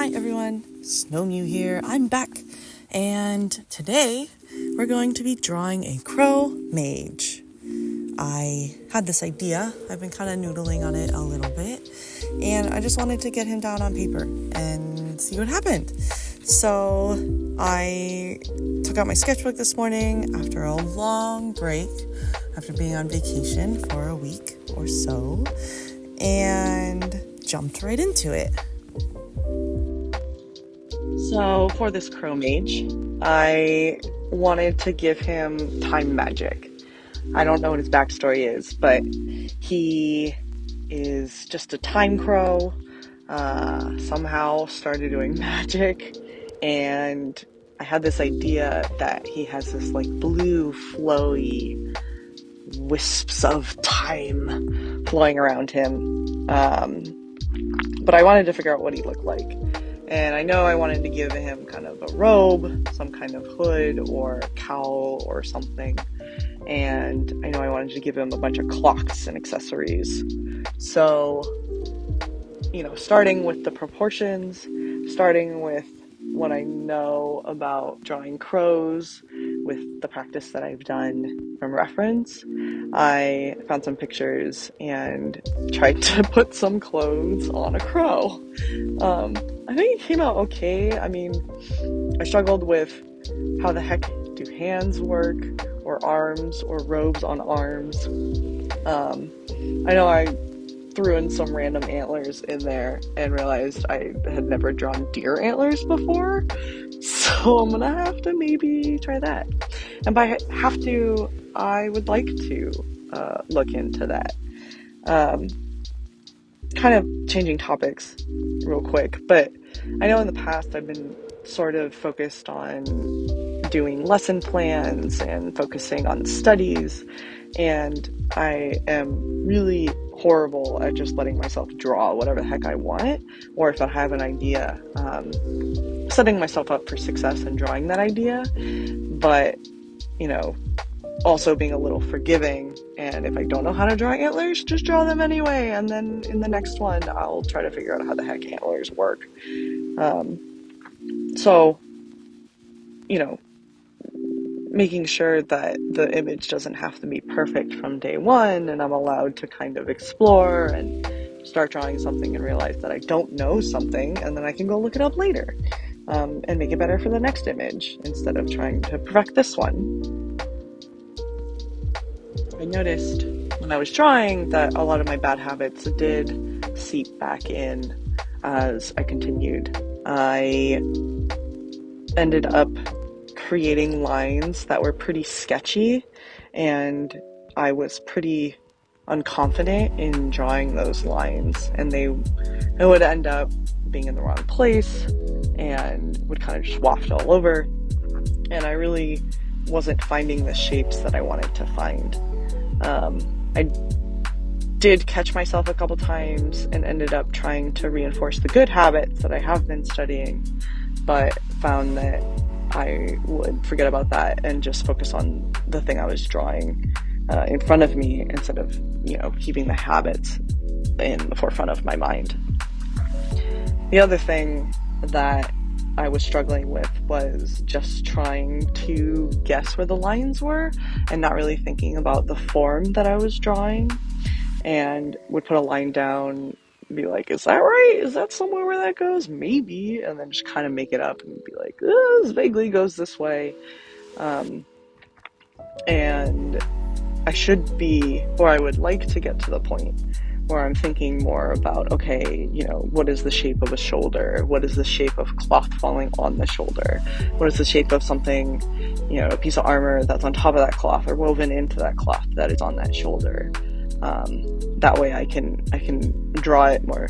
Hi everyone, Snow Mew here. I'm back, and today we're going to be drawing a crow mage. I had this idea. I've been kind of noodling on it a little bit, and I just wanted to get him down on paper and see what happened. So I took out my sketchbook this morning after a long break, after being on vacation for a week or so, and jumped right into it. So for this crow mage, I wanted to give him time magic. I don't know what his backstory is, but he is just a time crow, somehow started doing magic, and I had this idea that he has this like blue flowy wisps of time flowing around him, but I wanted to figure out what he looked like. And I know I wanted to give him kind of a robe, some kind of hood or cowl or something. And I know I wanted to give him a bunch of clocks and accessories. So, starting with the proportions, starting with what I know about drawing crows with the practice that I've done from reference, I found some pictures and tried to put some clothes on a crow. I think it came out okay. I mean, I struggled with how the heck do hands work, or arms, or robes on arms. I know I threw in some random antlers in there and realized I had never drawn deer antlers before, so I'm gonna have to maybe try that. And by have to, I would like to look into that. Kind of changing topics real quick, but I know in the past I've been sort of focused on doing lesson plans and focusing on studies, and I am really horrible at just letting myself draw whatever the heck I want, or if I have an idea, setting myself up for success and drawing that idea, but also being a little forgiving, and if I don't know how to draw antlers, just draw them anyway, and then in the next one I'll try to figure out how the heck antlers work. So making sure that the image doesn't have to be perfect from day one, and I'm allowed to kind of explore and start drawing something and realize that I don't know something, and then I can go look it up later, and make it better for the next image instead of trying to perfect this one. I noticed when I was drawing that a lot of my bad habits did seep back in as I continued. I ended up creating lines that were pretty sketchy, and I was pretty unconfident in drawing those lines, and it would end up being in the wrong place and would kind of just waft all over, and I really wasn't finding the shapes that I wanted to find. I did catch myself a couple times and ended up trying to reinforce the good habits that I have been studying, but found that I would forget about that and just focus on the thing I was drawing in front of me, instead of keeping the habits in the forefront of my mind. The other thing that I was struggling with was just trying to guess where the lines were and not really thinking about the form that I was drawing, and would put a line down and be like, is that right? Is that somewhere where that goes? Maybe. And then just kind of make it up and be like, this vaguely goes this way. And I should be, or I would like to get to the point where I'm thinking more about, okay, what is the shape of a shoulder? What is the shape of cloth falling on the shoulder? What is the shape of something, a piece of armor that's on top of that cloth or woven into that cloth that is on that shoulder? That way I can draw it more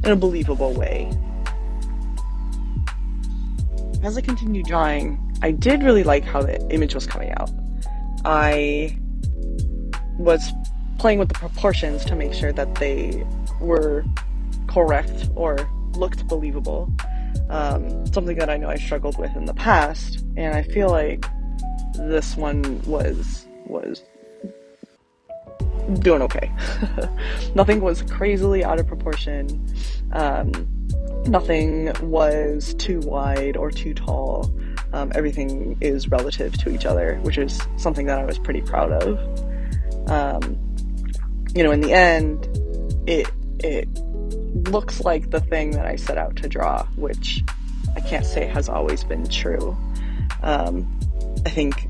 in a believable way. As I continued drawing, I did really like how the image was coming out. I was playing with the proportions to make sure that they were correct or looked believable. Something that I know I struggled with in the past, and I feel like this one was doing okay. Nothing was crazily out of proportion. Nothing was too wide or too tall. Everything is relative to each other, which is something that I was pretty proud of. Um, in the end, it looks like the thing that I set out to draw, which I can't say has always been true. I think,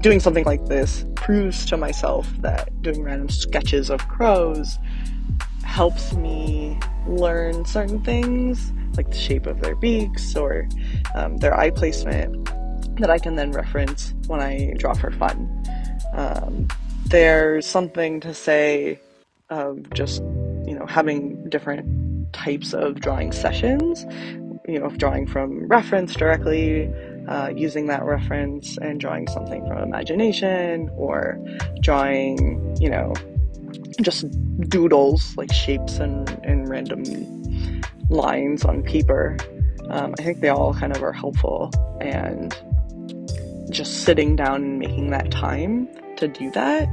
doing something like this proves to myself that doing random sketches of crows helps me learn certain things, like the shape of their beaks or their eye placement, that I can then reference when I draw for fun. There's something to say of just, having different types of drawing sessions, drawing from reference directly, using that reference and drawing something from imagination, or drawing, just doodles, like shapes and random lines on paper. I think they all kind of are helpful, and just sitting down and making that time to do that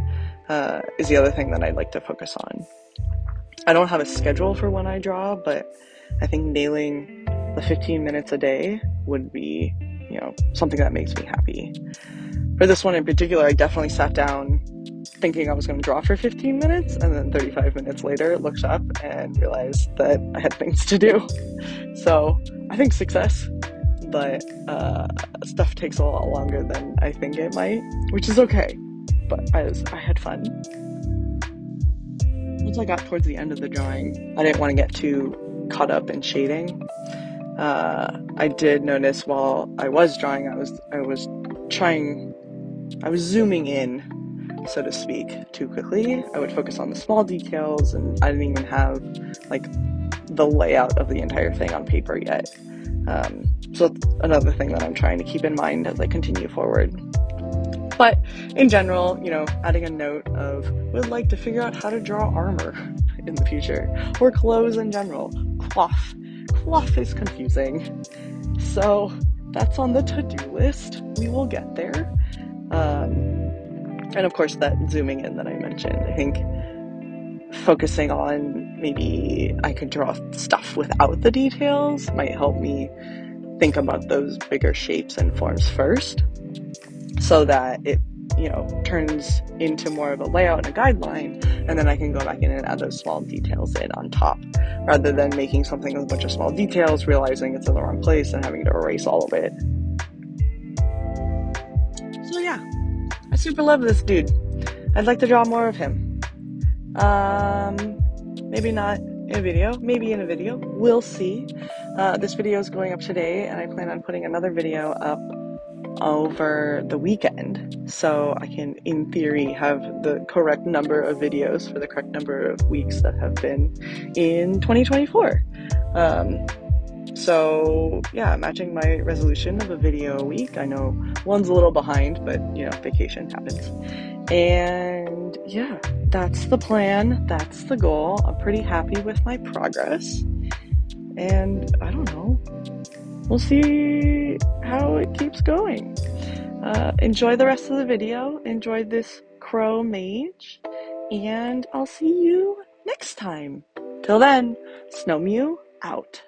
is the other thing that I'd like to focus on. I don't have a schedule for when I draw, but I think nailing the 15 minutes a day would be, something that makes me happy. For this one in particular, I definitely sat down thinking I was going to draw for 15 minutes, and then 35 minutes later looked up and realized that I had things to do. So I think success, but stuff takes a lot longer than I think it might, which is okay, but I had fun. Once I got towards the end of the drawing, I didn't want to get too caught up in shading. I did notice while I was drawing, I was zooming in, so to speak, too quickly. I would focus on the small details, and I didn't even have like the layout of the entire thing on paper yet. So that's another thing that I'm trying to keep in mind as I continue forward. But in general, adding a note of would like to figure out how to draw armor in the future, or clothes in general. Cloth is confusing, so that's on the to-do list. We will get there. And of course, that zooming in that I mentioned, I think focusing on maybe I could draw stuff without the details might help me think about those bigger shapes and forms first, so that it, turns into more of a layout and a guideline, and then I can go back in and add those small details in on top, rather than making something with a bunch of small details, realizing it's in the wrong place, and having to erase all of it. So yeah, I super love this dude. I'd like to draw more of him. Maybe not in a video, maybe in a video. We'll see. This video is going up today, and I plan on putting another video up over the weekend, so I can, in theory, have the correct number of videos for the correct number of weeks that have been in 2024. So yeah, matching my resolution of a video a week. I know one's a little behind, but vacation happens. And yeah, that's the plan, that's the goal. I'm pretty happy with my progress, and I don't know, we'll see how it keeps going. Enjoy the rest of the video, enjoy this crow mage, and I'll see you next time. Till then, Snow Mew out.